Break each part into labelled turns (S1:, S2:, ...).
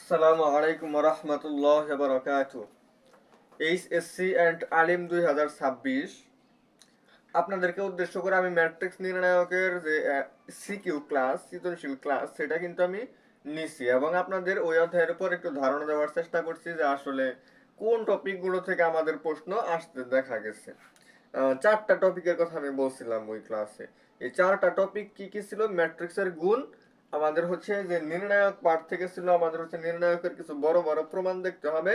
S1: আসসালামু আলাইকুম রহমতুল্লাহ বারকাত। HSC and আলিম 2026 আপনাদেরকে উদ্দেশ্য করে আমি ম্যাট্রিক্স নির্ণায়কের যে সিকিউ ক্লাস, সৃজনশীল ক্লাস, সেটা কিন্তু আমি নিছি এবং আপনাদের ওই অধ্যায়ের উপর একটু ধারণা দেওয়ার চেষ্টা করছি যে আসলে কোন টপিকগুলো থেকে আমাদের প্রশ্ন আসতে দেখা গেছে। চারটা টপিকের কথা আমি বলছিলাম ওই ক্লাসে। এই চারটা টপিক কি কি ছিল? ম্যাট্রিক্সের গুণ, আমাদের হচ্ছে যে নির্ণায়ক পার্ট থেকে ছিল আমাদের হচ্ছে নির্ণায়কের কিছু বড় বড় প্রমাণ দেখতে হবে,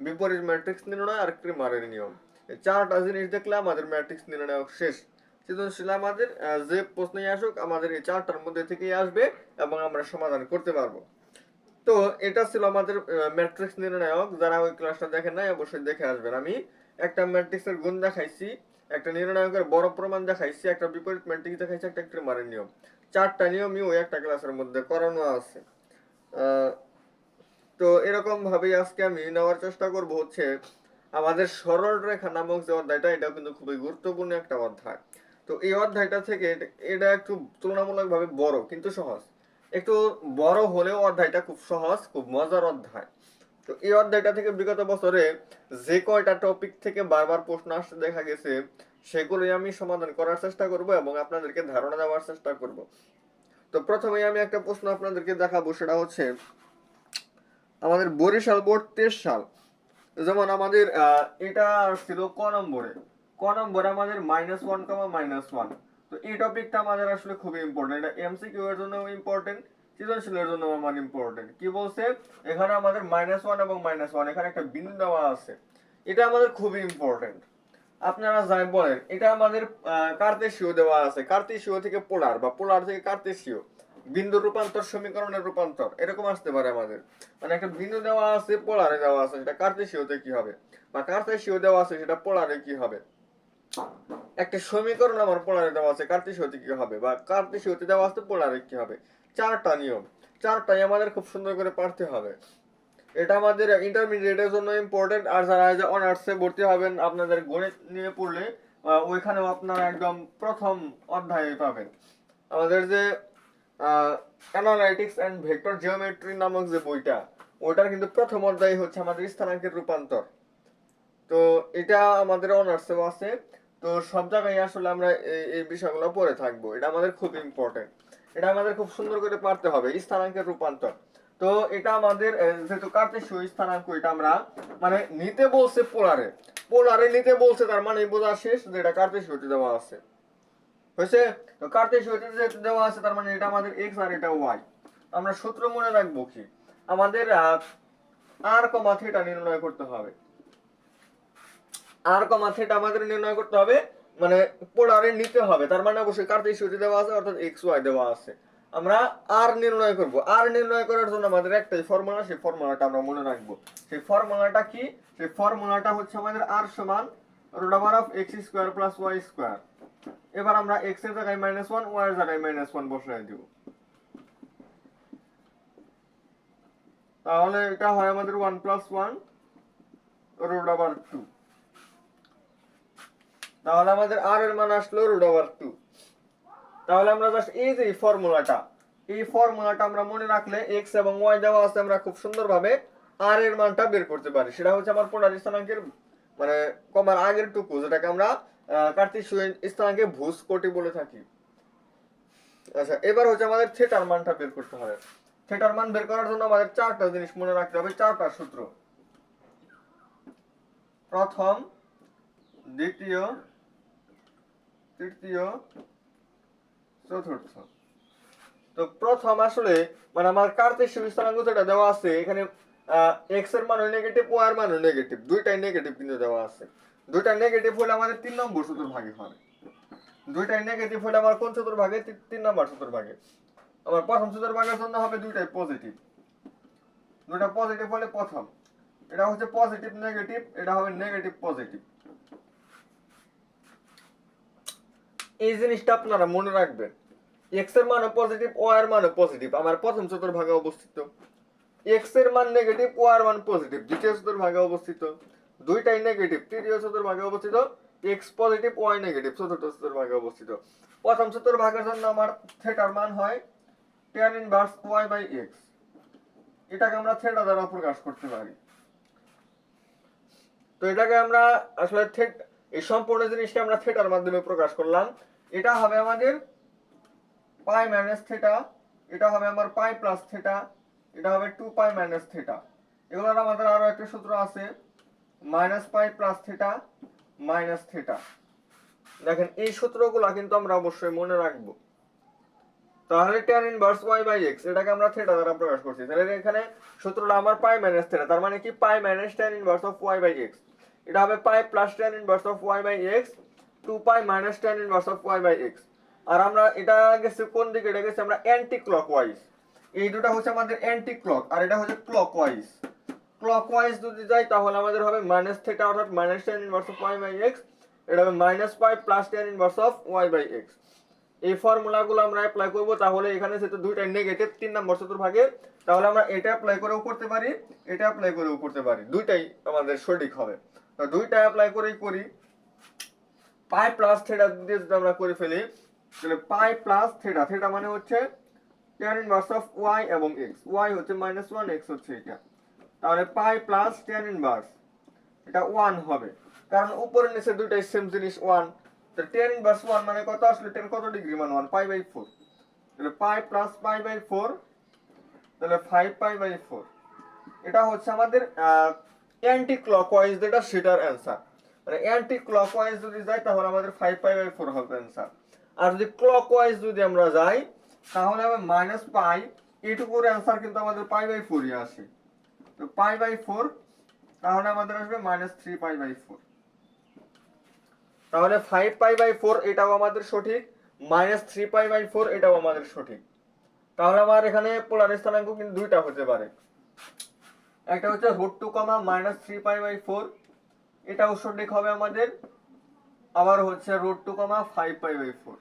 S1: বিপরীত ম্যাট্রিক্স নির্ণয় আর ক্রিমারের নিয়ম। এই চারটা জিনিস দেখলে আমাদের ম্যাট্রিক্স নির্ণায়ক শেষ। সৃজনশীল আমাদের যে প্রশ্নই আসুক আমাদের এই চারটার মধ্যে থেকেই আসবে এবং আমরা সমাধান করতে পারবো। তো এটা ছিল আমাদের ম্যাট্রিক্স নির্ণায়ক। যারা ওই ক্লাসটা দেখেন নাই অবশ্যই দেখে আসবেন। আমি একটা ম্যাট্রিক্সের গুণ দেখাইছি, একটা নির্ণায়কের বড় প্রমাণ দেখাইছি, একটা বিপরীত ম্যাট্রিক্স দেখাইছি, একটা ক্রিমারের নিয়ম। চারটা নিয়মই ওই একটা ক্লাসের মধ্যে করানো আছে। আহ, তো এরকম ভাবেই আজকে আমি নেওয়ার চেষ্টা করব হচ্ছে আমাদের সরল রেখা নামক যে অধ্যায়টা, এটাও কিন্তু খুবই গুরুত্বপূর্ণ একটা অধ্যায়। তো এই অধ্যায়টা থেকে এটা একটু তুলনামূলকভাবে বড় কিন্তু সহজ। একটু বড় হলেও অধ্যায়টা খুব সহজ, খুব মজার অধ্যায়। তো এই অধ্যায়টা থেকে বিগত বছরে যে কয়টা টপিক থেকে বারবার প্রশ্ন আসতে দেখা গেছে সেগুলোই আমি সমাধান করার চেষ্টা করব এবং আপনাদেরকে ধারণা দেওয়ার চেষ্টা করব। তো প্রথমেই আমি একটা প্রশ্ন আপনাদেরকে দেখাবো, সেটা হচ্ছে আমাদের বরিশাল বোর্ড 23 সাল। যেমন আমাদের এটা ছিল ক নম্বরে আমাদের -1, তো এই টপিকটা আমাদের আসলে খুবই ইম্পর্টেন্ট। এটা এমসিকিউ এর জন্য ইম্পর্টেন্ট, সৃজনশীলের জন্য আমার ইম্পর্টেন্ট। কি বলছে এখানে? আমাদের -1 এবং -1, এখানে একটা বিন্দু দেওয়া আছে। এটা আমাদের খুবই ইম্পর্টেন্ট। আপনারা যাই বলেন, এটা আমাদের কার্তেশীয় দেওয়া আছে, কার্তেশীয় থেকে পোলার বা পোলার থেকে কার্তেশীয়, বিন্দু রূপান্তর সমীকরণের রূপান্তর এরকম আসতে পারে আমাদের। মানে একটা বিন্দু দেওয়া আছে, পোলারে দেওয়া আছে, সেটা কার্তেশীয়তে কি হবে, বা কার্তেশীয় দেওয়া আছে সেটা পোলারে কি হবে। একটা সমীকরণ আমার পোলারে দেওয়া আছে, কার্তেশীয়তে কি হবে, বা কার্তেশীয়তে দেওয়া আছে পোলারে কি হবে। চারটা নিয়ম, চারটাই আমাদের খুব সুন্দর করে পারতে হবে। এটা আমাদের ইন্টারমিডিয়েটের জন্য ইম্পর্টেন্ট। আর যারা অনার্সে ভর্তি হবেন আপনাদের গণিত নিয়ে পড়লে ওইখানেও আপনারা একদম প্রথম অধ্যায়ে পাবেন। আমাদের যে অ্যানালাইটিক্স অ্যান্ড ভেক্টর জিওমেট্রি নামক যে বইটা, ওইটার কিন্তু প্রথম অধ্যায় হচ্ছে আমাদের স্থানাঙ্কের রূপান্তর। তো এটা আমাদের অনার্সেও আছে। তো সব জায়গায় আসলে আমরা এই বিষয়গুলো পড়ে থাকবো। এটা আমাদের খুব ইম্পর্টেন্ট, এটা আমাদের খুব সুন্দর করে পারতে হবে, স্থানাঙ্কের রূপান্তর। তো এটা আমাদের যেহেতু কার্তেশীয় স্থানাঙ্ক, এটা আমরা মানে নিতে বলছে পোলারে, পোলারে নিতে বলছে, তার মানে বোঝা শেষ যে এটা কার্তেশীয়তে দেওয়া আছে। হয়েছে? তো কার্তেশীয়তে যেহেতু দেওয়া আছে তার মানে এটা আমাদের এক্স আর এটা ওয়াই। আমরা সূত্র মনে রাখবো কি? আমাদের আর কমা থিটা নির্ণয় করতে হবে। আর কমা থিটা আমাদের নির্ণয় করতে হবে, মানে পোলারে নিতে হবে, তার মানে অবশ্যই কার্তেশীয়তে দেওয়া আছে অর্থাৎ এক্স ওয়াই দেওয়া আছে। আমরা আর নির্ণয় করব। আর নির্ণয় করার জন্য আমাদের একটাই ফর্মুলা, সেই ফর্মুলাটা আমরা মনে রাখবো। সেই ফর্মুলাটা কি? সেই ফর্মুলাটা হচ্ছে আমাদের আর সমান √(x²+y²). এবার আমরা x এর জায়গায় -1, y এর জায়গায় -1 বসাই দিব। তাহলে এটা হয় আমাদের 1+1√2। তাহলে আমাদের আর এর মান আসলো √2। তাহলে আমরা জাস্ট এই যে ফর্মুলাটা, এই ফর্মুলাটা আমরা মনে রাখলে x এবং y দেওয়া আছে, আমরা খুব সুন্দরভাবে আর এর মানটা বের করতে পারি। সেটা হচ্ছে আমার পোলার স্থানাঙ্কের মানে কমার আগের টুকু, যেটাকে আমরা কার্তেশীয় স্থানাঙ্কে ভুজ কোটি বলে থাকি। আচ্ছা, এবার হচ্ছে আমাদের থিটার মানটা বের করতে হবে। থিটার মান বের করার জন্য আমাদের চারটা জিনিস মনে রাখতে হবে, চারটা সূত্র। প্রথম, দ্বিতীয়, তৃতীয়, চতুর্থ। তো প্রথম আসলে মানে আমার কার্তেশীয় স্থানাঙ্ক যেটা দেওয়া আছে এখানে, x এর মান নেগেটিভ, y এর মান নেগেটিভ, দুইটাই নেগেটিভ কিন্তু দেওয়া আছে। দুইটা নেগেটিভ হলে আমাদের 3 নম্বর চতুর্ভাগে হবে। দুইটাই নেগেটিভ হলে আমার কোন চতুর্ভাগে? 3 নম্বর চতুর্ভাগে। আমার প্রথম চতুর্ভাগের জন্য হবে দুইটাই পজিটিভ। দুইটা পজিটিভ হলে প্রথম, এটা হচ্ছে পজিটিভ নেগেটিভ, এটা হবে নেগেটিভ পজিটিভ। এই জিনিসটা আপনারা মনে রাখবেন। x এর মানও পজিটিভ, y এর মানও পজিটিভ আমার প্রথম চতুর্ভাগে অবস্থিত। x এর মান নেগেটিভ, y এর মান পজিটিভ দ্বিতীয় চতুর্ভাগে অবস্থিত। দুইটাই নেগেটিভ তৃতীয় চতুর্ভাগে অবস্থিত। x পজিটিভ, y নেগেটিভ চতুর্থ চতুর্ভাগে অবস্থিত। প্রথম চতুর্ভাগের জন্য আমার থিটার মান হয় tan ইনভার্স y/x। এটাকে আমরা থিটা দ্বারা প্রকাশ করতে পারি। তো এটাকে আমরা আসলে এই সম্পূর্ণ জিনিসকে আমরা থিটার মাধ্যমে প্রকাশ করলাম। এটা হবে আমাদের পাই মাইনাস থিটা, এটা হবে আমার পাই প্লাস থিটা, এটা হবে 2 পাই মাইনাস থিটা। এগুলোর আমাদের আরো একটা সূত্র আছে, minus pi plus theta minus theta. দেখেন এই সূত্রগুলো কিন্তু আমরা অবশ্যই মনে রাখবো। তাহলে tan inverse y by x এটাকে আমরা থিটা দ্বারা প্রকাশ করছি। তাহলে এখানে সূত্রটা আমার পাই মাইনাস থিটা, তার মানে কি pi minus tan inverse of y by x। এটা হবে pi plus tan inverse of y by x 2 pi minus tan inverse of y by x। আর আমরা এটা গেছে কোন দিকে, এটা গেছে আমরা অ্যান্টি ক্লকওয়াইজ। এই দুটো হচ্ছে আমাদের অ্যান্টি ক্লক আর এটা হচ্ছে ক্লকওয়াইজ। ক্লকওয়াইজ যদি যাই তাহলে আমাদের হবে মাইনাস থিটা অর্থাৎ minus tan inverse of y by x, এটা হবে minus pi plus tan inverse of y by x। এই ফর্মুলাগুলো আমরা অ্যাপ্লাই করব। তাহলে এখানে যেহেতু দুইটা নেগেটিভ 3 নম্বর চতুর্ভাগে, তাহলে আমরা এটা অ্যাপ্লাই করেও করতে পারি, এটা অ্যাপ্লাই করেও করতে পারি, দুইটাই আমাদের সঠিক হবে। তো দুইটা অ্যাপ্লাই করেই করি। পাই প্লাস থিটা দিয়ে যদি আমরা করে ফেলি, তাহলে পাই প্লাস থিটা, থিটা মানে হচ্ছে tan ইনভার্স অফ y এবং x, y হচ্ছে -1, x হচ্ছে এটা। তাহলে পাই প্লাস tan ইনভার্স এটা 1 হবে, কারণ উপরে নিচে দুইটাই সেম জিনিস 1। তো tan ইনভার্স 1 মানে কত, আসলে tan কত ডিগ্রি মান 1 পাই বাই 4। তাহলে পাই প্লাস পাই বাই 4, তাহলে 5 পাই বাই 4। এটা হচ্ছে আমাদের অ্যান্টি ক্লকওয়াইজ যেটা সেটার অ্যানসার। মানে অ্যান্টি ক্লকওয়াইজ যদি যাই তাহলে আমাদের 5 পাই বাই 4 হবে অ্যানসার। আর যদি ক্লকওয়াইজ যদি আমরা যাই তাহলে হবে মাইনাস পাই, এইটুকুর অ্যানসার কিন্তু আমাদের পাই বাই 4ই আসে। তো পাই বাই 4, তাহলে আমাদের আসবে -3 পাই বাই 4। তাহলে 5 পাই বাই 4 এটাও আমাদের সঠিক, -3 পাই বাই 4 এটাও আমাদের সঠিক। তাহলে আমার এখানে পোলার স্থানাঙ্ক কিন্তু দুইটা হতে পারে, একটা হচ্ছে √2, -3 পাই বাই 4, এটাও সঠিক হবে আমাদের। আবার হচ্ছে √2, 5 পাই বাই 4।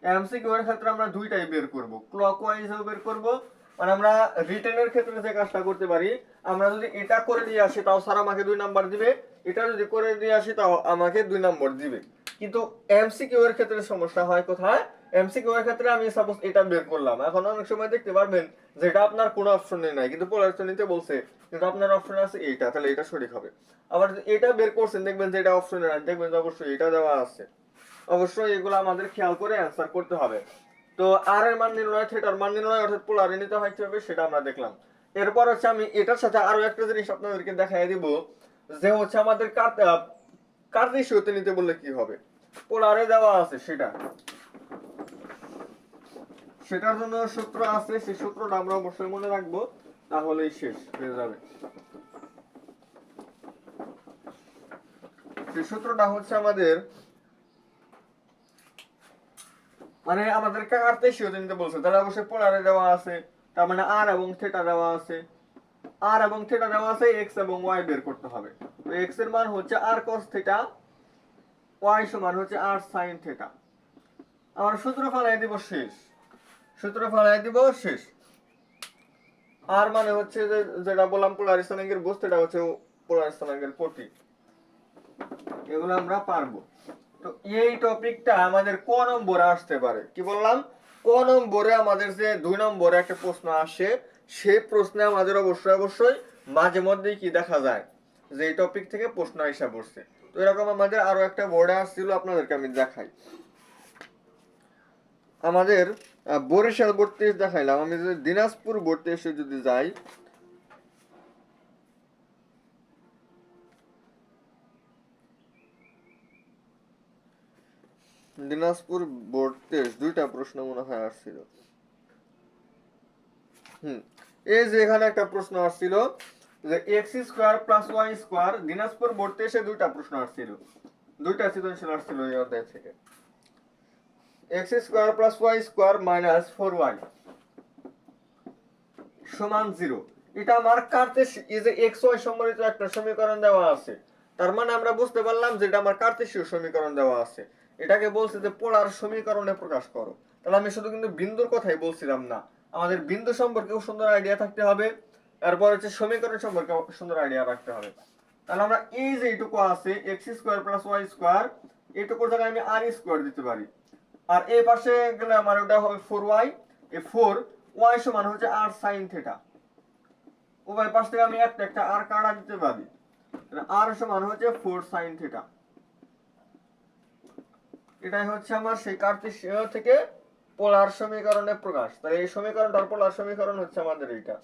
S1: এমসিকিউ এর ক্ষেত্রে আমরা দুইটাই বের করব, ক্লকওয়াইজও বের করব। মানে আমরা রিটেনের ক্ষেত্রে যে কাজটা করতে পারি, আমরা যদি এটা করে দিয়ে আসি তাও স্যার আমাকে 2 নাম্বার দিবে, এটা যদি করে দিয়ে আসি তাও আমাকে 2 নম্বর দিবে। কিন্তু এমসিকিউ এর ক্ষেত্রে সমস্যা হয় কোথায়, এমসিকিউ এর ক্ষেত্রে আমি সাপোজ এটা বের করলাম, এখন অনেক সময় দেখতে পারবেন যেটা আপনার কোনো অপশনে নাই কিন্তু পোলারিটি নিতে বলছে, কিন্তু আপনার অপশনে আছে এইটা, তাহলে এটা সঠিক হবে। আবার এটা বের করছেন দেখবেন যে এটা অপশনে নাই, দেখবেন যে অবশ্যই এটা দেওয়া আছে। অবশ্যই এগুলো আমাদের খেয়াল করে অ্যান্সার করতে হবে। তো আর এর মান নির্ণয়, থিটার মান নির্ণয় অর্থাৎ পোলারে নিতে হয় কিভাবে সেটা আমরা দেখলাম। এরপর হচ্ছে আমি এটার সাথে আরো একটা জিনিস আপনাদেরকে দেখাই দিব, যে হচ্ছে আমাদের কার্টেসীয়তে নিতে বললে কি হবে। পোলারে দেওয়া আছে সেটার জন্য সূত্র আছে, সেই সূত্রটা আমরা অবশ্যই মনে রাখবো, তাহলেই শেষ হয়ে যাবে। সেই সূত্রটা হচ্ছে আমাদের, মানে আমাদের কার্টেসীয়তে নিতে বলছে, তাহলে অবশ্যই পোলারে দেওয়া আছে, তার মানে আর এবং থিটা দেওয়া আছে, আর এবং থিটা দেওয়া আছে, এক্স এবং ওয়াই বের করতে হবে। তো এক্স এর মান হচ্ছে আর cos থিটা, ওয়াই সমান হচ্ছে আর sin থিটা। আমরা সূত্র ফেলাই দিব শেষ, সূত্র ফেলাই দিব শেষ। আর মানে হচ্ছে যে যেটা বললাম পোলার স্থানাঙ্কের বস্তু, এটা হচ্ছে পোলার স্থানাঙ্কের প্রতীক। এগুলো আমরা পারবো। তো এই টপিকটা আমাদের ক নম্বরে আসতে পারে, কি বললাম, ক নম্বরে আমাদের যে 2 নম্বরে একটা প্রশ্ন আসে, সেই প্রশ্নে আমাদের অবশ্যই মাঝে মধ্যেই কি দেখা যায় যে এই টপিক থেকে প্রশ্ন আসা পড়ছে। তো এরকম আমাদের আরো একটা বোর্ডে আসছিল, আপনাদেরকে আমি দেখাই। আমাদের বরিশাল বোর্ড টেস্ট দেখাইলাম, আমি যদি দিনাজপুর বোর্ড টেস্টে যদি যাই, দিনাজপুর বোর্ড টেস্ট 2টা প্রশ্ন মনে হয় আসছিল। এই যে এখানে একটা প্রশ্ন আসছিল যে x² + y², দিনাজপুর বোর্ড টেস্টে 2টা প্রশ্ন আসছিল, 2টা সৃজনশীল আসছিল এই অধ্যায় থেকে। x² + y² - 4y সমান 0, এটা আমার কার্তেশীয়, এই যে xy সম্বলিত একটা সমীকরণ দেওয়া আছে, তার মানে আমরা বুঝতে পারলাম যে এটা আমার কার্তেশীয় সমীকরণ দেওয়া আছে। এটাকে বলছে যে পোলার সমীকরণে প্রকাশ করো। তাহলে আমি শুধু কিন্তু বিন্দুর কথাই বলছিলাম না, আমাদের বিন্দু সম্পর্কেও সুন্দর আইডিয়া থাকতে হবে, তারপর হচ্ছে সমীকরণ সম্পর্কে সুন্দর আইডিয়া রাখতে হবে। তাহলে আমরা এই যে এইটুকু আছে x² + y², এইটুকুর জায়গায় আমি r² দিতে পারি, আর এই পাশে গেলে আমার ওটা হবে 4y, এই 4 y সমান হচ্ছে r sin থিটা। উভয় পাশ থেকে আমি একটা একটা আর কাটা দিতে পারি। আর সমান হচ্ছে 4 sin থিটা। এটাই হচ্ছে আমার সেই কার্তেশীয় থেকে পোলার সমীকরণের প্রকাশ। তাহলে এই সমীকরণটার পোলার সমীকরণ হচ্ছে আমাদের এইটা।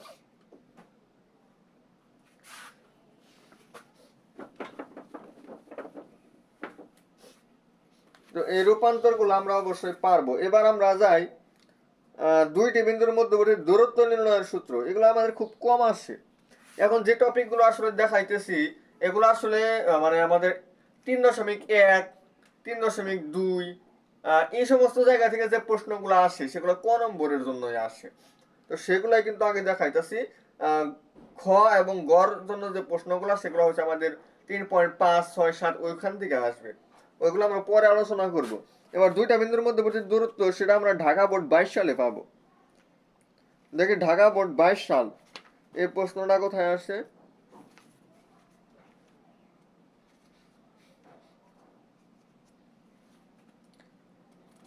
S1: তো এই রূপান্তর গুলো আমরা অবশ্যই পারবো। এবার আমরা যাই দুইটি বিন্দুর মধ্যবর্তী দূরত্ব নির্ণয়ের সূত্র। এগুলো আমাদের খুব কম আসে। এখন যে টপিক গুলো আসলে দেখাইতেছি এগুলো আসলে মানে আমাদের 3.1, 3.2 এই সমস্ত জায়গা থেকে যে প্রশ্নগুলো আসে সেগুলো ক নম্বরের জন্যই আসে। তো সেগুলাই কিন্তু আগে দেখাইতেছি। খ এবং গর জন্য যে প্রশ্নগুলো সেগুলো হচ্ছে আমাদের 3.5, 6, 7 ওইখান থেকে আসবে। ওইগুলো আমরা পরে আলোচনা করব। এবার দুইটা বিন্দুর মধ্যবর্তী দূরত্ব সেটা আমরা ঢাকা বোর্ড 22 সালে পাবো। দেখি ঢাকা বোর্ড 22 সাল এই প্রশ্নটা কোথায় আসে।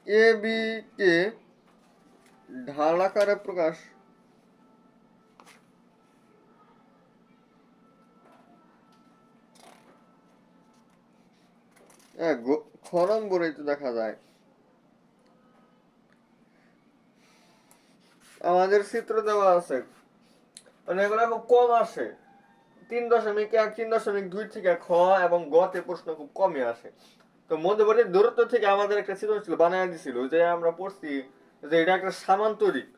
S1: এ বি কে ঢাল আকারে প্রকাশ। খ নম্বরে তো দেখা যায় আমাদের চিত্র দেওয়া আছে, মানে এগুলো খুব কম আসে। 3.1, 3.2 থেকে খ এবং গ তে প্রশ্ন খুব কমই আসে। তো মধ্যবর্তী দূরত্ব থেকে আমাদের একটা চিত্র ছিল, বানায় দিছিল, যে আমরা পড়ছি যে এটা একটা সামান্তরিক,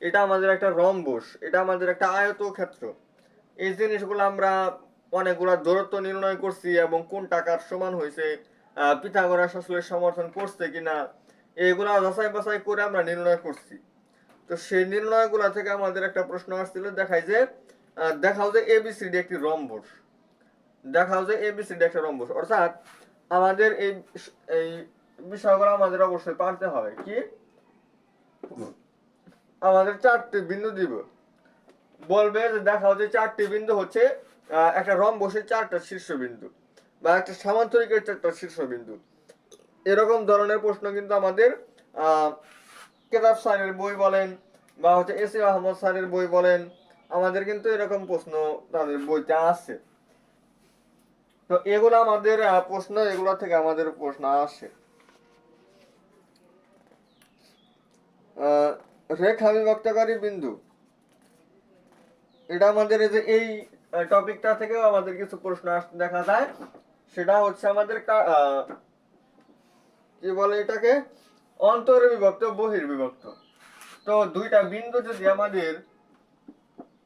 S1: এটা আমাদের একটা রম্বস, এটা আমাদের একটা আয়তক্ষেত্র। এই জিনিসগুলো আমরা অনেকগুলা দূরত্ব নির্ণয় করছি এবং কোন টাকার সমান হয়েছে, পিথাগোরাস আসলে সমর্থন করছে কিনা, এইগুলা যাচাই বাছাই করে আমরা নির্ণয় করছি। তো সেই নির্ণয়গুলা থেকে আমাদের একটা প্রশ্ন আসছিল, দেখায় যে দেখাও যে এবিসিডি একটি রম্বস। দেখাও যে এবিসিডি একটা রম্বস, অর্থাৎ আমাদের এই এই বিষয়গুলো আমাদের অবশ্যই পারতে হবে। কি আমাদের চারটি বিন্দু দিব, বলবে যে দেখাও যে চারটি বিন্দু হচ্ছে একটা রম্বসের চারটা শীর্ষবিন্দু বা একটা সামান্তরিকের চারটা শীর্ষবিন্দু। এরকম ধরনের প্রশ্ন কিন্তু আমাদের কেতাব স্যারের বই বলেন বা হচ্ছে এস এ আহমদ স্যারের বই বলেন, আমাদের কিন্তু এরকম প্রশ্ন তাদের বইতে আছে। তো এগুলো আমাদের প্রশ্ন, এগুলো থেকে আমাদের প্রশ্ন আসে। রেখা বিভক্তকারী বিন্দু, এটা আমাদের এই টপিকটা থেকেও আমাদের কিছু প্রশ্ন আসতে দেখা যায়। সেটা হচ্ছে আমাদের কি বলে এটাকে, অন্তর্বিভক্ত বহির্বিভক্ত। তো দুইটা বিন্দু যদি আমাদের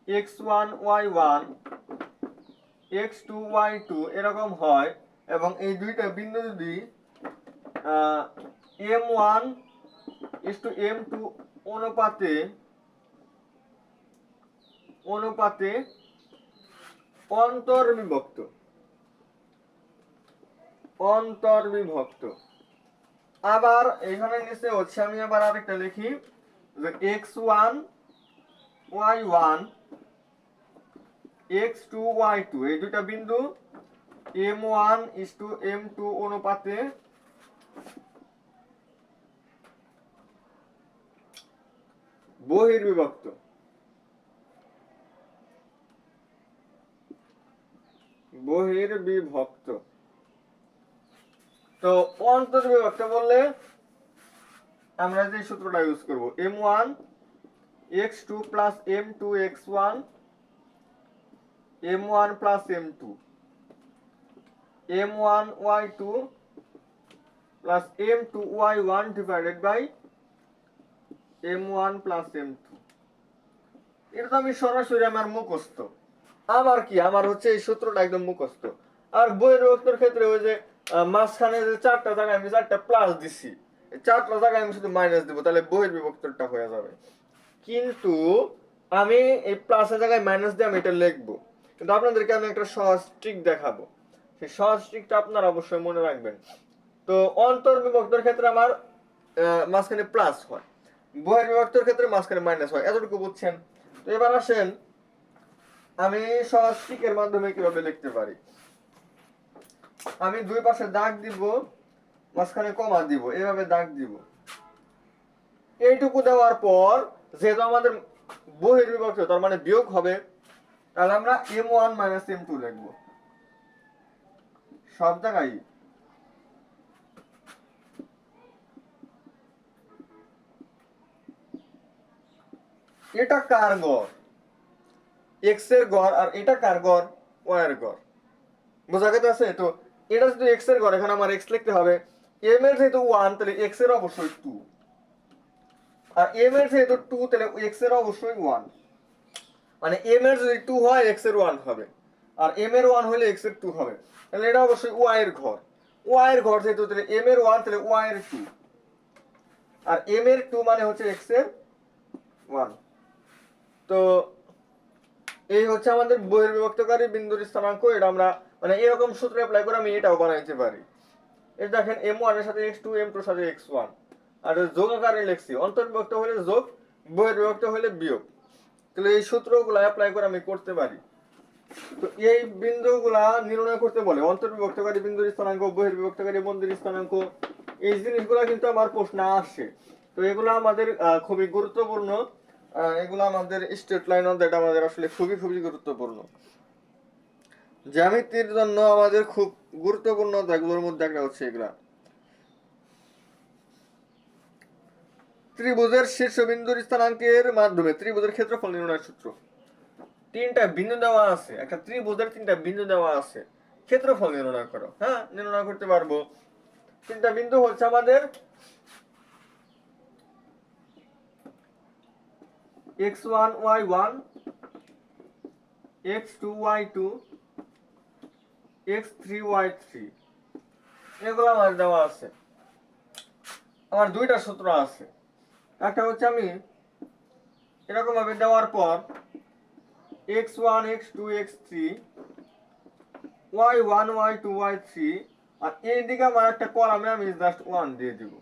S1: x1 y1 x2 y2 এরকম হয় এবং এই দুইটা বিন্দু যদি m1 m2 অনুপাতে অনুপাতে অন্তর্বিভক্ত অন্তর্বিভক্ত। আবার এখানে নিচে হচ্ছে আমি আবার আরেকটা লিখি যে x1 y1 x2 y2 এই দুইটা বিন্দু m1 m2 অনুপাতে বহির্বিভক্ত। বহির্বিভক্ত। তো অন্তর্বিভক্ত বললে আমরা যে সূত্রটা ইউজ করব, m1 x2 plus m2 x1 m1 plus m2 m1 y2 plus m2 y1 divided by m1 plus m2। এটা তো আমি সরাসরি আমার মুখস্থ, আমার কি আমার হচ্ছে এই সূত্রটা একদম মুখস্থ। আর বহির্বিভক্তর ক্ষেত্রে ওই যে মাঝখানে যে চারটা জায়গায় আমি চারটা প্লাস দিছি, চারটা জায়গায় আমি শুধু মাইনাস দিব, তাহলে বহির্বিভক্তরটা হয়ে যাবে। কিন্তু আমি এই প্লাসের জায়গায় মাইনাস দিয়ে আমি এটা লিখবো, কিন্তু আপনাদেরকে আমি একটা সহজ ট্রিক দেখাবো, সেই সহজ ট্রিকটা আপনারা অবশ্যই মনে রাখবেন। তো অন্তর্বিভক্তর ক্ষেত্রে আমার মাঝখানে প্লাস হয়, বহির্বিভক্তর ক্ষেত্রে মাঝখানে মাইনাস হয়, এতটুকু বুঝছেন। তো এবার আসেন আমি সহজ ট্রিকের মাধ্যমে কিভাবে লিখতে পারি। আমি দুই পাশে দাগ দিব, মাঝখানে কমা দিব, এভাবে দাগ দিব। এইটুকু দেওয়ার পর যেহেতু আমাদের বহির্বিভক্ত তার মানে বিয়োগ হবে, তাহলে আমরা m1 মাইনাস m2 লিখবো সব জায়গায়। এটা কার গড়? x এর গড়, আর এটা কার গড়? y এর গড়। বোঝা গেছে? তো এটা যদি x এর গড়, এখানে আমার x লিখতে হবে। m এর যেহেতু 1 তাহলে x এর অবশ্যই 2, আর m এর যেহেতু 2 তাহলে x এর অবশ্যই 1। মানে m এর যদি 2 হয় x এর 1 হবে, আর m এর 1 হলে x এর 2 হবে। তাহলে এটা অবশ্যই y এর ঘর। y এর ঘর যেহেতু, তাহলে m এর 1 তাহলে y এর 2, আর m এর 2 মানে হচ্ছে x এর 1। তো এই হচ্ছে আমাদের বহির্বিভক্তকারী বিন্দুর স্থানাঙ্ক। এটা আমরা মানে এরকম সূত্র অ্যাপ্লাই করে আমি এটাও বানাইতে পারি। এই দেখেন m1 এর সাথে x2, m2 এর সাথে x1, আর যোগ আকারে লিখছি। অন্তর্বিভক্ত হলে যোগ, বহির্বিভক্ত হলে বিয়োগ। তাহলে এই সূত্রগুলো অ্যাপ্লাই করে আমি করতে পারি। তো এই বিন্দুগুলা নির্ণয় করতে বলে অন্তর্বিভক্তকারী বিন্দুর স্থানাঙ্ক, বহির্বিভক্তকারী বিন্দুর স্থানাঙ্ক। এই জিনিসগুলো কিন্তু আমার প্রশ্ন আসে। তো এগুলো আমাদের খুবই গুরুত্বপূর্ণ। এগুলো আমাদের স্ট্রেট লাইন অন দ্যাট আমাদের আসলে খুবই খুবই গুরুত্বপূর্ণ। জ্যামিতির জন্য আমাদের খুব গুরুত্বপূর্ণ এগুলোর মধ্যে একটা হচ্ছে এগুলা। ত্রিভুজের শীর্ষবিন্দুর স্থানাঙ্কের মাধ্যমে ত্রিভুজের ক্ষেত্রফল নির্ণয়ের সূত্র। তিনটা বিন্দু দেওয়া আছে, একটা ত্রিভুজের তিনটা বিন্দু দেওয়া আছে, ক্ষেত্রফল নির্ণয় করো। হ্যাঁ, নির্ণয় করতে পারবো। তিনটা বিন্দু হচ্ছে আমাদের x1 y1, x2 y2, x3 y3। এগুলো আমার দেওয়া আছে। আমার দুইটা সূত্র আছে। একটা হচ্ছে আমি এরকম ভাবে দেওয়ার পর x1 x2 x3 y1 y2 y3, আর এই দিকে আমার একটা কলামে আমি জাস্ট 1 দিয়ে দিব।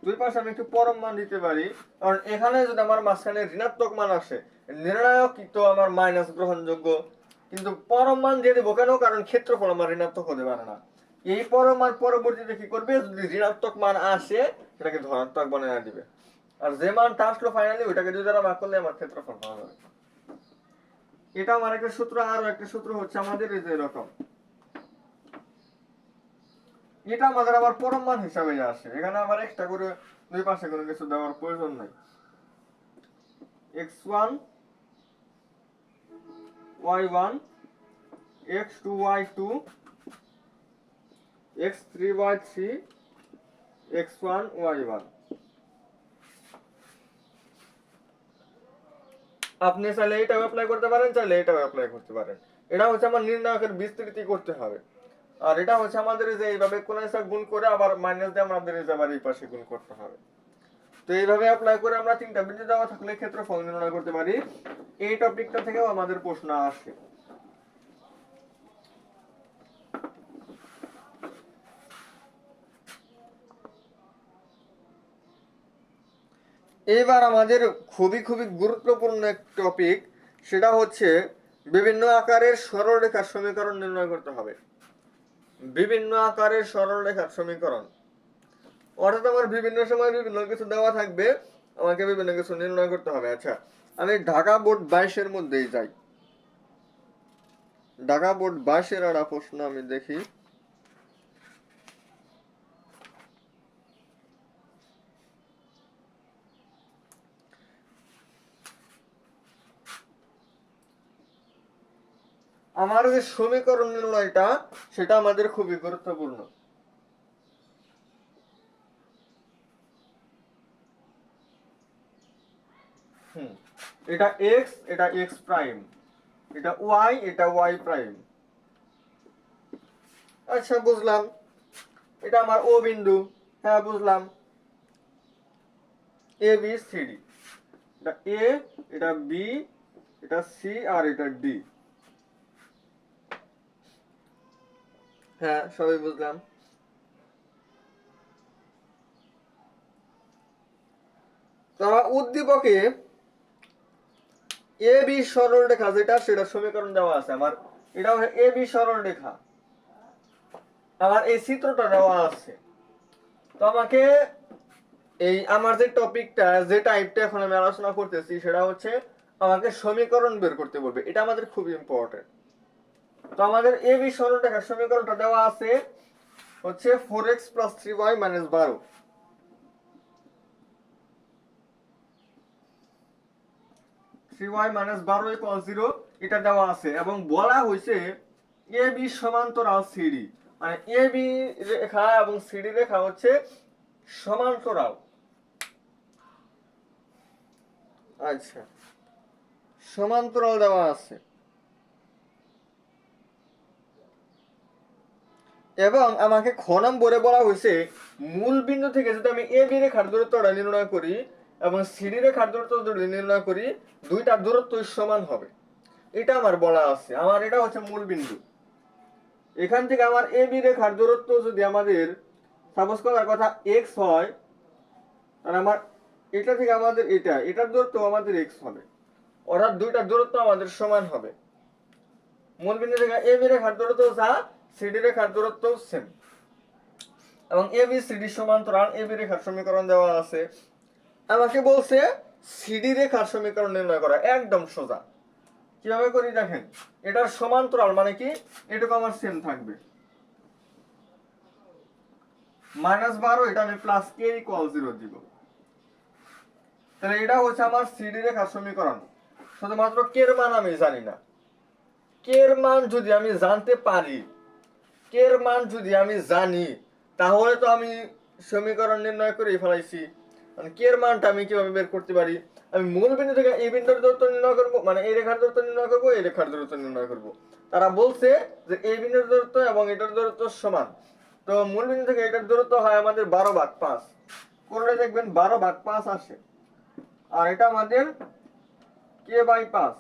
S1: দুই পাশে আমি একটু পরম মান দিতে পারি, কারণ এখানে যদি আমার মাঝখানে ঋণাত্মক মান আসে, নির্ণায়ক তো আমার মাইনাস গ্রহণযোগ্য, কিন্তু পরম মান দিয়ে দেবো কেন? কারণ ক্ষেত্রফল আমার ঋণাত্মক হতে পারে না। এই পরম মান পরবর্তীতে কি করবে? যদি ঋণাত্মক মান আসে সেটাকে ধনাত্মক বানিয়ে দিবে, আর যে মানটা আসলো ফাইনালি ওইটাকে দুই দ্বারা ভাগ করলে আমার ক্ষেত্রফল পাওয়া যাবে। এটা আমার একটা সূত্র। আরো একটা সূত্র হচ্ছে আমাদের এই যে এরকম, এটা আমাদের আবার পরম মান হিসাবে আসে। এখানে আবার এক্সট্রা করে দুই পাশে কোনো কিছু দেওয়ার প্রয়োজন নাই। x1 y1, x2 y2, x3 y3, x1 y1। আপনি চাইলে এটাও অ্যাপ্লাই করতে পারেন, চাইলে এটাও অ্যাপ্লাই করতে পারেন। এটা হচ্ছে আমার নির্ণায়কের বিস্তৃতি করতে হবে, আর এটা হচ্ছে আমাদের যে এইভাবে কোন একটা গুণ করে আবার মাইনাস দিয়ে আমাদের আবার এই পাশে গুণ করতে হবে। তো এইভাবে অ্যাপ্লাই করে আমরা তিনটা বিন্দু দেওয়া থাকলে ক্ষেত্রফল নির্ণয় করতে পারি। এই টপিকটা থেকেও আমাদের প্রশ্ন আসে। এবার আমাদের খুবই খুবই গুরুত্বপূর্ণ এক টপিক, সেটা হচ্ছে বিভিন্ন আকারের সরলরেখার সমীকরণ নির্ণয় করতে হবে। বিভিন্ন আকারের সরলরেখার সমীকরণ অর্থাৎ আমার বিভিন্ন সময় বিভিন্ন কিছু দেওয়া থাকবে, আমাকে বিভিন্ন কিছু নির্ণয় করতে হবে। আচ্ছা, আমি ঢাকা বোর্ড 22-এর মধ্যেই যাই। ঢাকা বোর্ড 22-এর একটা প্রশ্ন আমি দেখি। আমার যে সমীকরণ নির্ণয়টা সেটা আমাদের খুবই গুরুত্বপূর্ণ। এটা x, এটা x প্রাইম, এটা y, এটা y প্রাইম। আচ্ছা, বুঝলাম। এটা আমার ও বিন্দু। হ্যাঁ, বুঝলাম। এ বি সি ডি, এটা এ, এটা বি, এটা সি, আর এটা ডি। হ্যাঁ, সবই বুঝলাম। তারা উদ্দীপকে এ বি সরল রেখা যেটা, সেটা সমীকরণ দেওয়া আছে আমার। এটা এ বি সরল রেখা, আমার এই চিত্রটা দেওয়া আছে। তো আমাকে এই আমার যে টপিকটা, যে টাইপটা এখন আমি আলোচনা করতেছি, সেটা হচ্ছে আমাকে সমীকরণ বের করতে বলবে, এটা আমাদের খুব ইম্পর্টেন্ট। তো আমাদের এ বি সরলরেখার সমীকরণটা দেওয়া আছে হচ্ছে 4x + 3y - 12। 3y - 12 = 0 এটা দেওয়া আছে এবং বলা হয়েছে এ বি সমান্তরাল সিডি, মানে এ বি রেখা এবং সিডি রেখা হচ্ছে সমান্তরাল। আচ্ছা, সমান্তরাল দেওয়া আছে এবং আমাকে খ নম্বরে বলা হয়েছে মূল বিন্দু থেকে যদি আমি এ বি রেখার দূরত্বটা নির্ণয় করি এবং সিডি রেখার দূরত্ব যদি নির্ণয় করি, দুইটার দূরত্ব সমান হবে। এটা আমার বলা আছে, আমার এটা হচ্ছে মূল বিন্দু। এখান থেকে আমার এ বি রেখার দূরত্ব যদি আমাদের সাপোজ করার কথা x হয়, আর আমার এটা থেকে আমাদের এটার দূরত্ব আমাদের x হবে, অর্থাৎ দুইটার দূরত্ব আমাদের সমান হবে। মূল বিন্দু থেকে এ বি রেখার দূরত্ব যা, সিডি রেখার দূরত্ব সেম। এবং এ বি সিডি সমান্তরাল, এ বি রেখার সমীকরণ দেওয়া আছে। আমাকে বলছে সিডি রেখার সমীকরণ নির্ণয় করা, একদম সোজা। কিভাবে করি দেখেন, এটার সমান্তরাল মানে কি, এটুকু আমার সেম থাকবে -12, এটা আমি প্লাস k = 0 দিব। তাহলে এটা হচ্ছে আমার সিডি রেখার সমীকরণ। শুধুমাত্র k এর মান আমি জানি না। k এর মান যদি আমি জানতে পারি, k এর মান যদি আমি জানি, তাহলে তো আমি সমীকরণ নির্ণয় করে ফেলাইছি। মানে k এর মানটা আমি কিভাবে বের করতে পারি, আমি মূল বিন্দু থেকে এই বিন্দুর দূরত্ব নির্ণয় করব, মানে এই রেখার দূরত্ব নির্ণয় করব, এই রেখার দূরত্ব নির্ণয় করব। তারা বলছে যে এই বিন্দুর দূরত্ব এবং এটার দূরত্ব সমান। তো মূল বিন্দু থেকে এটার দূরত্ব হয় আমাদের 12/5, করলে দেখবেন 12/5 আসে, আর এটা আমাদের k/5।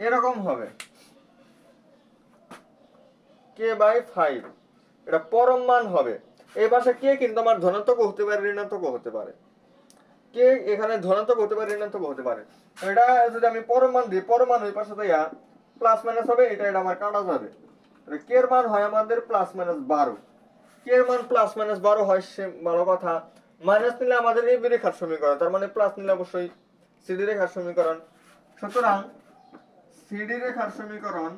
S1: এরকম হবে k/5, এটা পরম মান হবে। এই পাশে কে কিন্তু আমার ধনাত্মক হতে পারে, ঋণাত্মক হতে পারে। কে এখানে ধনাত্মক হতে পারে, ঋণাত্মক হতে পারে। এটা যদি আমি পরম মান দিই, পরম মান ওই পাশে দেয়া প্লাস মাইনাস হবে, এটা আমার কাটা যাবে। কে এর মান হয় আমাদের +-12। কে এর মান +-12 হয়, সে ভালো কথা। মাইনাস নিলে আমাদের এই বি রেখার সমীকরণ, তার মানে প্লাস নিলে অবশ্যই সিডি রেখার সমীকরণ। সুতরাং সিডি রেখার সমীকরণ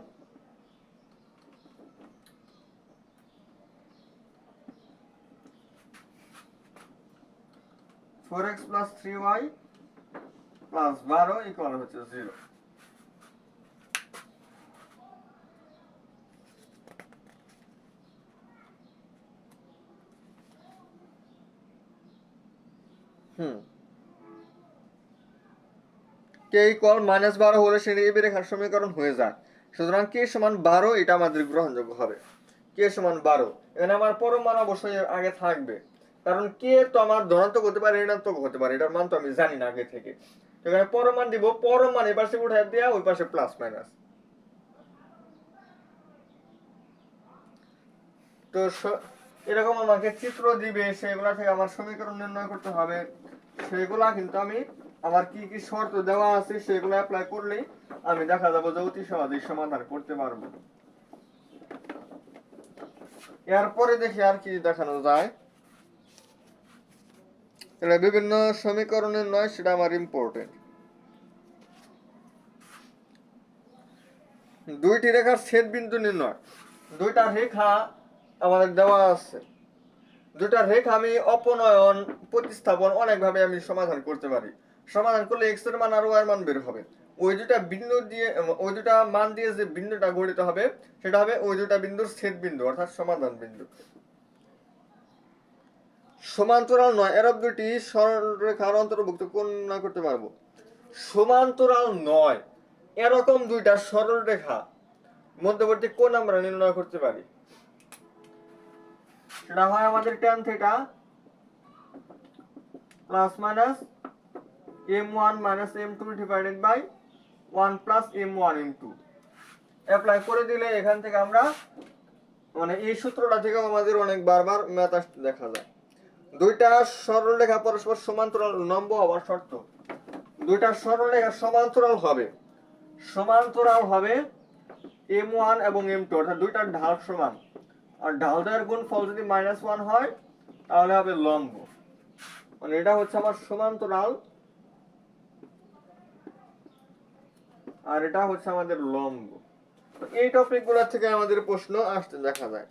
S1: (4x + 3y + 12 = হচ্ছে 0। কে -12 হলে সেটা এ বি রেখার সমীকরণ হয়ে যায়। সুতরাং কে সমান 12, এটা আমাদের গ্রহণযোগ্য হবে। কে সমান 12, এখানে আমার পরম মান অবশ্যই আগে থাকবে, কারণ কে তো আমার ধনাত্মক হতে পারে, ঋণাত্মক হতে পারে, এটার মান তো আমি জানি না আগে থেকে। এখানে পরম মান দিব, পরম মান এপাশে উঠায় দেয়া, ওই পাশে প্লাস মাইনাস। তো এরকম আমাকে চিত্র দিবে, সেগুলা থেকে আমার সমীকরণ নির্ণয় করতে হবে। সেগুলা কিন্তু আমি আমার কি কি শর্ত দেওয়া আছে সেগুলো অ্যাপ্লাই করলেই আমি দেখা যাবো যে অতি সহজেই সমাধান করতে পারবো। এরপরে দেখি আর কি দেখানো যায়। তাহলে বিভিন্ন সমীকরণের নয়, সেটা আমার ইম্পর্টেন্ট। দুইটি রেখার ছেদ বিন্দু নির্ণয়। দুইটা রেখা আমাদের দেওয়া আছে, দুইটা রেখা আমি অপনয়ন প্রতিস্থাপন অনেকভাবে আমি সমাধান করতে পারি। সমাধান করলে x এর মান আর y এর মান বের হবে। ওই দুটা বিন্দু দিয়ে, ওই দুটা মান দিয়ে যে বিন্দুটা গঠিত হবে সেটা হবে ওই দুটা বিন্দুর ছেদ বিন্দু, অর্থাৎ সমাধান বিন্দু। সমান্তরাল নয় এরব দুটি সরলরেখার অন্তর্ভুক্ত কোণ নির্ণয় করতে পারবো। সমান্তরাল নয় এরকম দুইটা সরল রেখা মধ্যবর্তী কোণ আমরা নির্ণয় করতে পারি। সেটা হয় আমাদের tan θ +-m1 - m2 divided by 1 + m1 * apply করে দিলে এখান থেকে আমরা, মানে এই সূত্রটা থেকে আমাদের অনেক বারবার ম্যাথ আসতে দেখা যায়। দুইটা সরলরেখা পরস্পর সমান্তরাল লম্ব হওয়ার শর্ত, দুইটা সরলরেখা সমান্তরাল হবে, সমান্তরাল হবে m1 এবং m2, অর্থাৎ দুইটার ঢাল সমান। আর ঢাল দ্বয়ের গুণফল যদি -1 হয় তাহলে হবে লম্ব। মানে এটা হচ্ছে আমার সমান্তরাল আর এটা হচ্ছে আমাদের লম্ব। এই টপিক গুলা থেকে আমাদের প্রশ্ন আসতে দেখা যায়।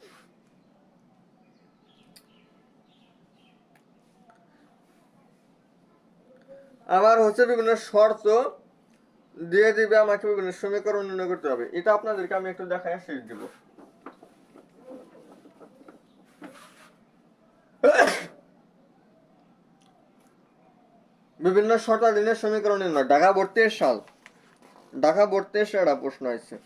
S1: আবার হচ্ছে বিভিন্ন শর্ত দিয়ে দিবে আমাকে, বিভিন্ন সমীকরণ নির্ণয় করতে হবে। এটা আপনাদেরকে আমি একটু দেখায় শেষ দিব। বিভিন্ন শর্তাধীনের সমীকরণ নির্ণয়, ঢাকা বোর্ড 23 সাল, ঢাকা বোর্ড 23 একটা প্রশ্ন আছে।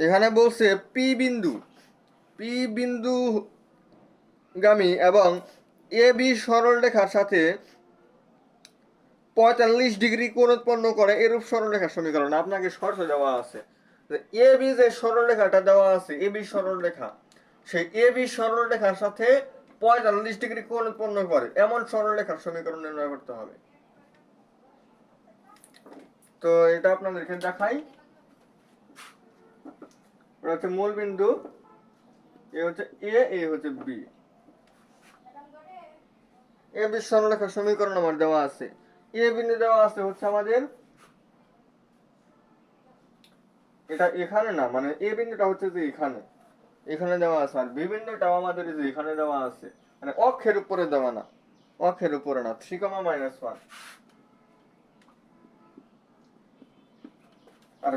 S1: এখানে বলছে পি বিন্দু গামী এবং এ বি সরল রেখার সাথে 45 ডিগ্রি কোণ উৎপন্ন করে এরূপ সরলরেখার সমীকরণ। আপনাকে শর্ত দেওয়া আছে এ বি যে সরলরেখাটা দেওয়া আছে, এ বি সরলরেখা, সেই এ বি সরলরেখার সাথে 45 ডিগ্রি কোণ উৎপন্ন করে এমন সরলরেখার সমীকরণ নির্ণয় করতে হবে। তো এটা আপনাদেরকে দেখাই। এটা হচ্ছে মূল বিন্দু, এ হচ্ছে এ হচ্ছে বি। এ বি সরলরেখার সমীকরণ আমার দেওয়া আছে। এ বিন্দু দেওয়া আছে হচ্ছে আমাদের, এটা এখানে না, মানে এ বিন্দুটা হচ্ছে যে এখানে, এখানে দেওয়া আছে। আর বি বিন্দুটাও আমাদের যে এখানে দেওয়া আছে, মানে অক্ষের উপরে দেওয়া না, অক্ষের উপরে না, 3, -1। আর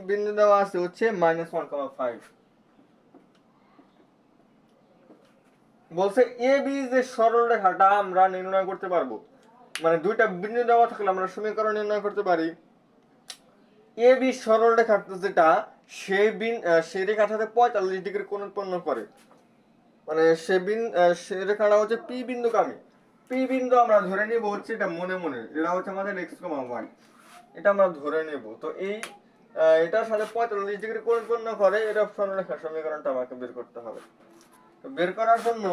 S1: বিন্দু দেওয়া আছে হচ্ছে -1,5। বলছে এ বি যে সরলরেখাটা আমরা নির্ণয় করতে পারবো, মানে দুইটা বিন্দু দেওয়া থাকলে আমরা সমীকরণ নির্ণয় করতে পারি। এ বি সরলরেখা যেটা, সেই রেখাটাতে 45 ডিগ্রি কোণ উৎপন্ন করে, মানে সে রেখাটা হচ্ছে পি বিন্দুগামী। পি বিন্দু আমরা ধরে নিব হচ্ছে এটা মনে মনে, এটা হচ্ছে আমাদের x,y, এটা আমরা ধরে নেব। তো এই এটার সাথে 45 ডিগ্রি কোণ উৎপন্ন করে এটা সরলরেখার সমীকরণটা আমাকে বের করতে হবে। তো বের করার জন্য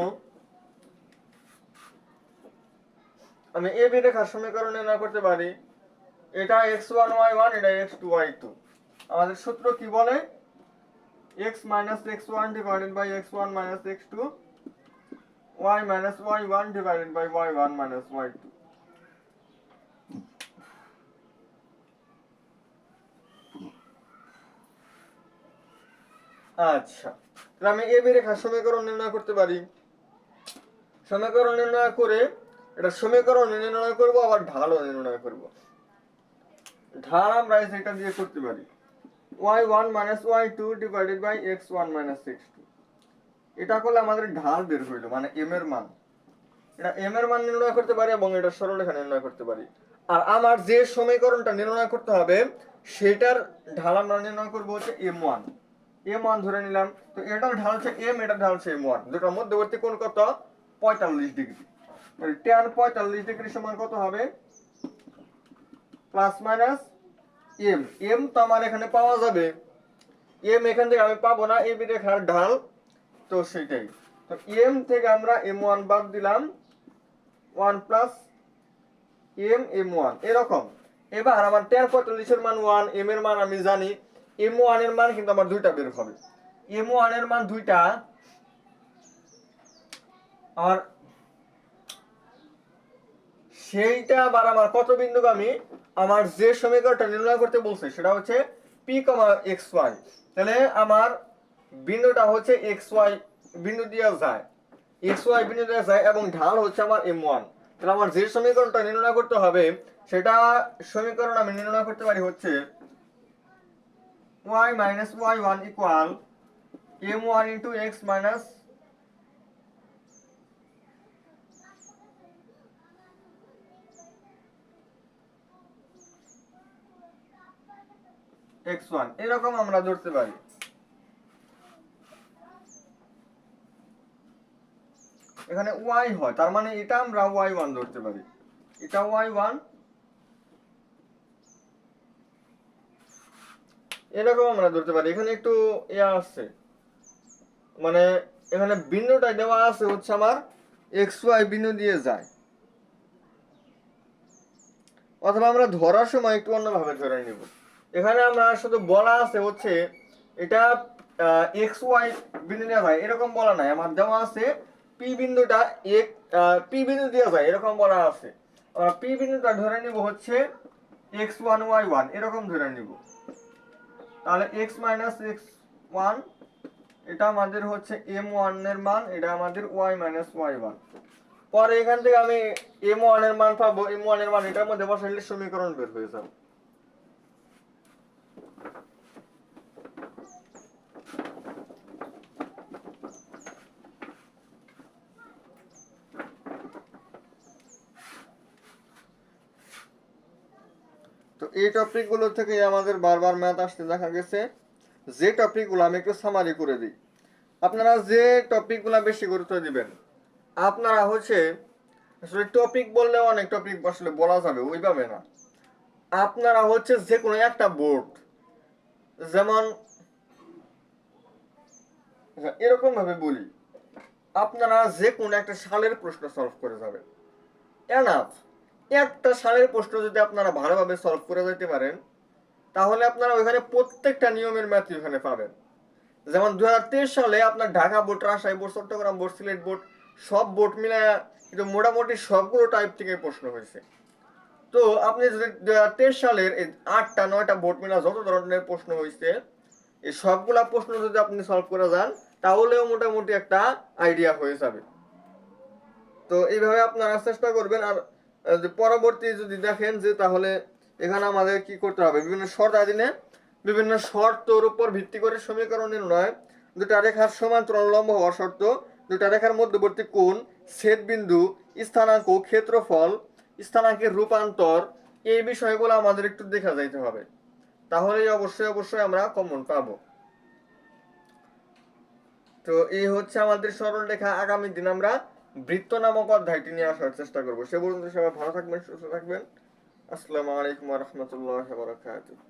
S1: আমি এ বি রেখার সমীকরণ নির্ণয় করতে পারি। এটা x1 y1, এটা x2 y2। আমাদের সূত্র কি বলে? x minus x1 divided by x1 minus x2, y minus y1 divided by y1 minus y2। আচ্ছা, তাহলে আমি এ বি রেখার সমীকরণ নির্ণয় করতে পারি। সমীকরণ নির্ণয় করে এটা সমীকরণ নির্ণয় করব, আবার ঢালও নির্ণয় করব। ঢাল আমরা এটা দিয়ে করতে পারি y1 minus y2 divided by x1 minus x2। এটা করলে আমাদের ঢাল বের হইলো, মানে m এর মান। এটা m এর মান নির্ণয় করতে পারি এবং এটা সরলরেখা নির্ণয় করতে পারি। আর আমার যে সমীকরণটা নির্ণয় করতে হবে সেটার ঢাল আমরা নির্ণয় করব হচ্ছে m1। m1 ধরে নিলাম। তো এটার ঢাল হচ্ছে m, এটার ঢাল হচ্ছে m1। দুটোর মধ্যবর্তী কোণ কত? 45 ডিগ্রি। tan 45 ডিগ্রি সমান কত হবে? Plus minus m। m তো আমার এখানে পাওয়া যাবে, m এখান থেকে আমি পাবো না, এই রেখার ঢাল তো সেটাই। তো m থেকে আমরা m1 বাদ দিলাম, 1 প্লাস m1 এরকম। এবার আমার tan 45 এর মান 1, m এর মান আমি জানি, m1 এর মান কিন্তু আমার দুইটা বের হবে। m1 এর মান দুইটা, আর সেইটা আবার আমার কত বিন্দুগামী? আমার যে সমীকরণটা নির্ণয় করতে বলছে সেটা হচ্ছে p, xy। তাহলে আমার বিন্দুটা হচ্ছে xy বিন্দু দিয়ে যায়, xy বিন্দু দিয়ে যায় এবং ঢাল হচ্ছে আমার m1। তাহলে আমার যে সমীকরণটা নির্ণয় করতে হবে সেটা সমীকরণ আমি নির্ণয় করতে পারি হচ্ছে y minus y1 equal m1 into x minus x1, এরকম আমরা ধরতে পারি। এখানে y হয়, তার মানে এটা আমরা y1 ধরতে পারি, এটা y1। এরকম আমরা ধরতে পারি। এখানে একটু আসছে, মানে এখানে বিন্দুটা দেওয়া আছে হচ্ছে আমার xy বিন্দু দিয়ে যায়। অথবা আমরা ধরার সময় একটু অন্যভাবে ধরে নিব। এখানে আমরা শুধু বলা আছে হচ্ছে এটা এক্স ওয়াই বিন্দু নেওয়া যায় এরকম বলা নাই, আমার দেওয়া আছে পি বিন্দুটা পি বিন্দু দেওয়া যায় এরকম বলা আছে। আমরা পি বিন্দুটা ধরে নিব হচ্ছে এক্স ওয়ান ওয়াই ওয়ান এরকম ধরে নিব। তাহলে এক্স মাইনাস এক্স ওয়ান এটা আমাদের হচ্ছে এম ওয়ান এর মান, এটা আমাদের ওয়াই মাইনাস ওয়াই ওয়ান। পরে এখান থেকে আমি এম ওয়ান এর মান পাবো, এম ওয়ান এর মান এটার মধ্যে বসাইলে সমীকরণ বের হয়ে যাবে। তো এই টপিকগুলো থেকে আমাদের বারবার ম্যাথ আসতে দেখা গেছে। যে টপিকগুলো আমি একটু সামারি করে দিই, আপনারা যে টপিকগুলো বেশি গুরুত্ব দিবেন, আপনারা হচ্ছে আসলে টপিক বললে অনেক টপিক আসলে বলা যাবে ওইভাবে না। আপনারা হচ্ছে যে কোনো একটা বোর্ড, যেমন এরকম ভাবে বলি, আপনারা যে কোনো একটা সালের প্রশ্ন সলভ করে যাবেন, এনাফ। একটা সালের প্রশ্ন যদি আপনারা ভালোভাবে সলভ করে যেতে পারেন, তাহলে আপনারা ওইখানে প্রত্যেকটা নিয়মের ম্যাথ ওখানে পাবেন। যেমন 2023 সালে আপনার Dhaka board, Rajshahi board, Chattogram board, Sylhet board, সব বোর্ড মিলে কিন্তু মোটামুটি সবগুলো টাইপ থেকে প্রশ্ন হয়েছে। তো আপনি যদি 2023 সালের এই 8টা 9টা বোর্ড মিলা যত ধরনের প্রশ্ন হয়েছে, এই সবগুলা প্রশ্ন যদি আপনি সলভ করে যান, তাহলেও মোটামুটি একটা আইডিয়া হয়ে যাবে। তো এইভাবে আপনারা চেষ্টা করবেন। আর পরবর্তী যদি দেখেন যে তাহলে এখানে আমাদের কি করতে হবে, বিভিন্ন শর্তাধীনে বিভিন্ন শর্তর উপর ভিত্তি করে সমীকরণ নির্ণয়, দুটা রেখার সমান্তরাল লম্ব হওয়ার শর্ত, দুটা রেখার মধ্যবর্তী কোণ, ছেদ বিন্দু, স্থানাঙ্ক, ক্ষেত্রফল, স্থানাঙ্কের রূপান্তর, এই বিষয়গুলো আমাদের একটু দেখা যাইতে হবে। তাহলেই অবশ্যই অবশ্যই আমরা কমন পাবো। তো এই হচ্ছে আমাদের সরল রেখা। আগামী দিন আমরা বৃত্ত নামক অধ্যায়টি নিয়ে আসার চেষ্টা করবো। সে পর্যন্ত সবাই ভালো থাকবেন, সুস্থ থাকবেন। আসসালামু আলাইকুম ওয়া রাহমাতুল্লাহি ওয়া বারাকাতুহু।